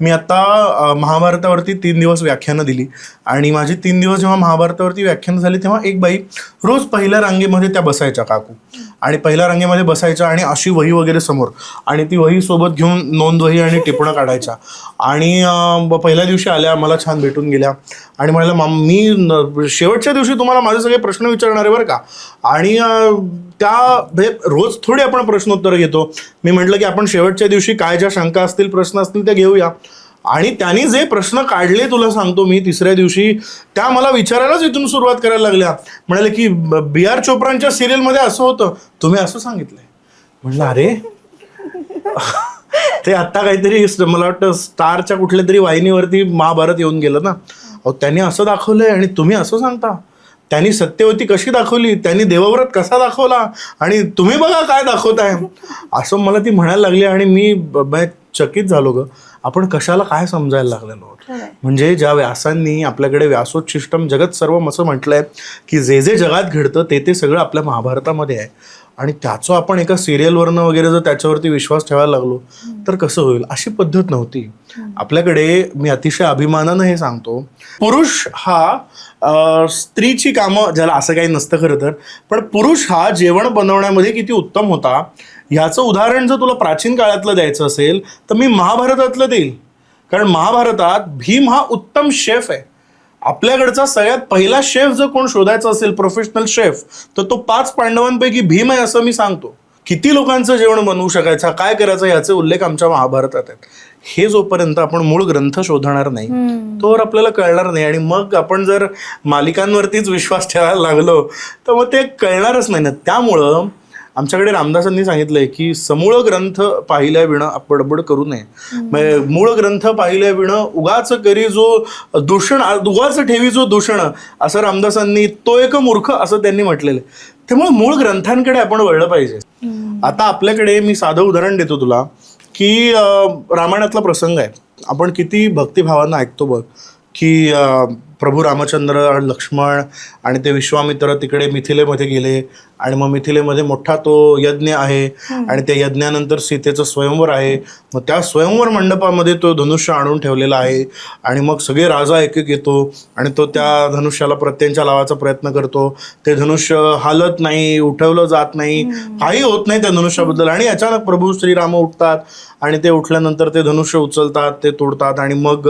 मी आता महाभारतावरती 3 दिवस व्याख्यानं दिली आणि माझी 3 दिवस जेव्हा महाभारतावरती व्याख्यानं झाली तेव्हा एक बाई रोज पहिल्या रांगेमध्ये त्या बसायच्या काकू आणि पहिल्या रांगेमध्ये बसायच्या आणि अशी वही वगैरे समोर आणि ती वही सोबत घेऊन नोंदवही आणि टिपणं काढायच्या आणि पहिल्या दिवशी आल्या मला छान भेटून गेल्या आणि म्हणाल्या मी शेवटच्या दिवशी तुम्हाला माझे सगळे प्रश्न विचारणार आहे बरं का आणि त्या रोज थोडी आपण प्रश्नोत्तर घेतो. मी म्हटलं की आपण शेवटच्या दिवशी काय ज्या शंका असतील प्रश्न असतील त्या घेऊया आणि त्यांनी जे प्रश्न काढले तुला सांगतो मी तिसऱ्या दिवशी त्या मला विचारायलाच इथून सुरुवात करायला लागल्या. म्हणाले की B.R. चोप्रांच्या सिरियलमध्ये असं होतं तुम्ही असं सांगितलंय. म्हटलं अरे ते आत्ता काहीतरी मला वाटतं स्टारच्या कुठल्या तरी वाहिनीवरती महाभारत येऊन गेलं ना. अहो त्यांनी असं दाखवलंय आणि तुम्ही असं सांगता. त्यांनी सत्यवती कशी दाखवली त्यांनी देवव्रत कसा दाखवला आणि तुम्ही बघा काय दाखवताय असं मला ती म्हणायला लागली आणि मी चकित झालो ग. आपण कशाला काय समजायला लागलेलो. म्हणजे ज्या व्यासांनी आपल्याकडे व्यासोच्छिष्टम जगत सर्वम असं म्हटलंय की जे जे जगात घडतं ते सगळं आपल्या महाभारतामध्ये आहे आणि त्याचं आपण एका सिरियलवरनं वगैरे जर त्याच्यावरती विश्वास ठेवायला लागलो तर कसं होईल. अशी पद्धत नव्हती आपल्याकडे. मी अतिशय अभिमानानं हे सांगतो पुरुष हा स्त्रीची कामं ज्याला असं काही नसतं खरं तर पण पुरुष हा जेवण बनवण्यामध्ये किती उत्तम होता ह्याचं उदाहरण जर तुला प्राचीन काळातलं द्यायचं असेल तर मी महाभारतातलं देईल. कारण महाभारतात भीम हा उत्तम शेफ आहे. आपल्याकडचा सगळ्यात पहिला शेफ जर कोण शोधायचा असेल प्रोफेशनल शेफ तर तो 5 पांडवांपैकी भीम आहे असं मी सांगतो. किती लोकांचं जेवण बनवू शकायचं काय करायचं याचे उल्लेख आमच्या महाभारतात आहेत. हे जोपर्यंत आपण मूळ ग्रंथ शोधणार नाही तोवर आपल्याला कळणार नाही आणि मग आपण जर मालिकांवरतीच विश्वास ठेवायला लागलो तर मग ते कळणारच नाही ना. त्यामुळं आमच्याकडे रामदासांनी सांगितलंय की समूळ ग्रंथ पाहिल्या विणं बडबड करू नये. मूळ ग्रंथ पाहिल्या विणं उगाच करी जो दूषण उगाच ठेवी जो दूषण असं रामदासांनी तो एक मूर्ख असं त्यांनी म्हटलेलं आहे. त्यामुळे मूळ ग्रंथांकडे आपण वळलं पाहिजे. आता आपल्याकडे मी साधं उदाहरण देतो तुला की रामायणातला प्रसंग आहे. आपण किती भक्तिभावानं ऐकतो बघ की प्रभू रामचंद्र लक्ष्मण आणि ते विश्वामित्र तिकडे मिथिलेमध्ये गेले आणि मग मिथिलेमध्ये मोठा तो यज्ञ आहे आणि त्या यज्ञानंतर सीतेचं स्वयंवर आहे. मग त्या स्वयंवर मंडपामध्ये तो धनुष्य आणून ठेवलेला आहे आणि मग सगळे राजा एक एक येतो आणि तो त्या धनुष्याला प्रत्यंच्या लावायचा प्रयत्न करतो. ते धनुष्य हालत नाही उठवलं जात नाही काही होत नाही त्या धनुष्याबद्दल आणि अचानक प्रभू श्रीराम उठतात आणि ते उठल्यानंतर ते धनुष्य उचलतात ते तोडतात आणि मग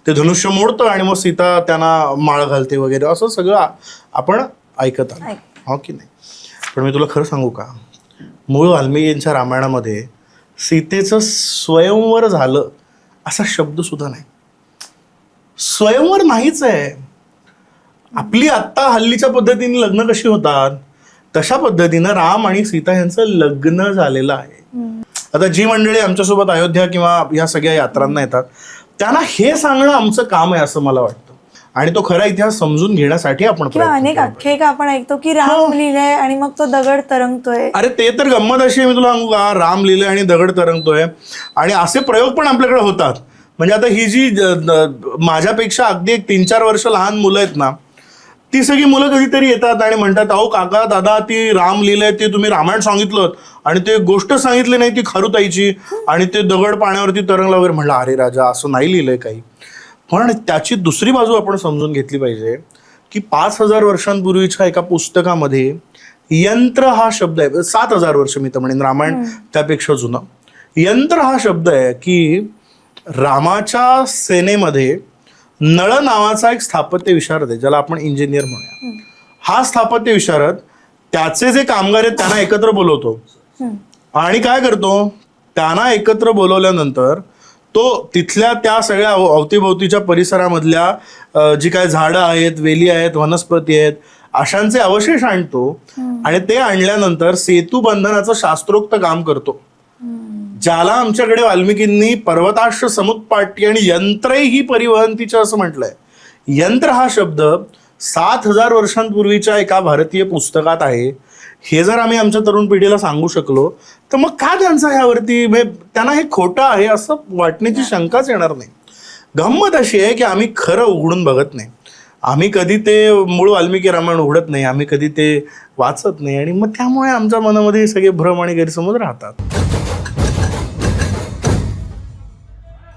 ते धनुष्य मोडतं आणि मग सीता त्यांना माळ घालते वगैरे असं सगळं आपण ऐकत आलो हो की नाही. पण मी तुला खरं सांगू का मूळ वाल्मिकींच्या रामायणामध्ये सीतेचं स्वयंवर झालं असा शब्द सुद्धा नाही. स्वयंवर नाहीच आहे. आपली आत्ता हल्लीच्या पद्धतीने लग्न कशी होतात तशा पद्धतीनं राम आणि सीता यांचं लग्न झालेलं आहे. आता जी मंडळी आमच्यासोबत अयोध्या किंवा ह्या सगळ्या यात्रांना येतात त्यांना हे सांगणं आमचं काम आहे असं मला वाटतं आणि तो खरा इतिहास समजून घेण्यासाठी आपण अनेक आख्यायिका आपण ऐकतो की राम लिहिलंय आणि मग तो दगड तरंगतोय. अरे ते तर गंमत अशी आहे मी तुला सांगू का राम लिहिलंय आणि दगड तरंगतोय आणि असे प्रयोग पण आपल्याकडे होतात. म्हणजे आता ही जी माझ्यापेक्षा अगदी 3-4 वर्ष लहान मुलं आहेत ना ती सगळी मुलं कधीतरी येतात आणि म्हणतात अहो काका दादा ती राम लिहिलंय ते तुम्ही रामायण सांगितलं आणि ते गोष्ट सांगितली नाही ती खारुताईची आणि ते दगड पाण्यावरती तरंगला वगैरे. म्हणलं अरे राजा असं नाही लिहिलंय काही. पण त्याची दुसरी बाजू आपण समजून घेतली पाहिजे की 5000 वर्षांपूर्वीच्या एका पुस्तकामध्ये यंत्र हा शब्द आहे. 7000 वर्ष मी तर म्हणेन रामायण त्यापेक्षा जुनं. यंत्र हा शब्द आहे की रामाच्या सेनेमध्ये नळ नावाचा एक स्थापत्य विशारद आहे ज्याला आपण इंजिनियर म्हणूया. हा स्थापत्य विशारद त्याचे जे कामगार आहेत त्यांना एकत्र बोलवतो आणि काय करतो त्यांना एकत्र बोलवल्यानंतर तो तिथल्या त्या सगळ्या अवतीभोवतीच्या परिसरामधल्या जी काय झाडं आहेत वेली आहेत वनस्पती आहेत अशांचे अवशेष आणतो आणि ते आणल्यानंतर सेतू बंधनाचं शास्त्रोक्त काम करतो ज्याला आमच्याकडे वाल्मिकींनी पर्वताश्ष समुत्पाट्य आणि यंत्रही परिवहंतीच्या असं म्हटलंय. यंत्र हा शब्द 7000 वर्षांपूर्वीच्या एका भारतीय पुस्तकात आहे. हे जर आम्ही आमच्या तरुण पिढीला सांगू शकलो तर मग का त्यांचं ह्यावरती त्यांना हे खोटं आहे असं वाटण्याची शंकाच येणार नाही. गंमत अशी आहे की आम्ही खरं उघडून बघत नाही. आम्ही कधी ते मूळ वाल्मिकी रामायण उघडत नाही. आम्ही कधी ते वाचत नाही आणि मग त्यामुळे आमच्या मनामध्ये सगळे भ्रम आणि गैरसमज राहतात.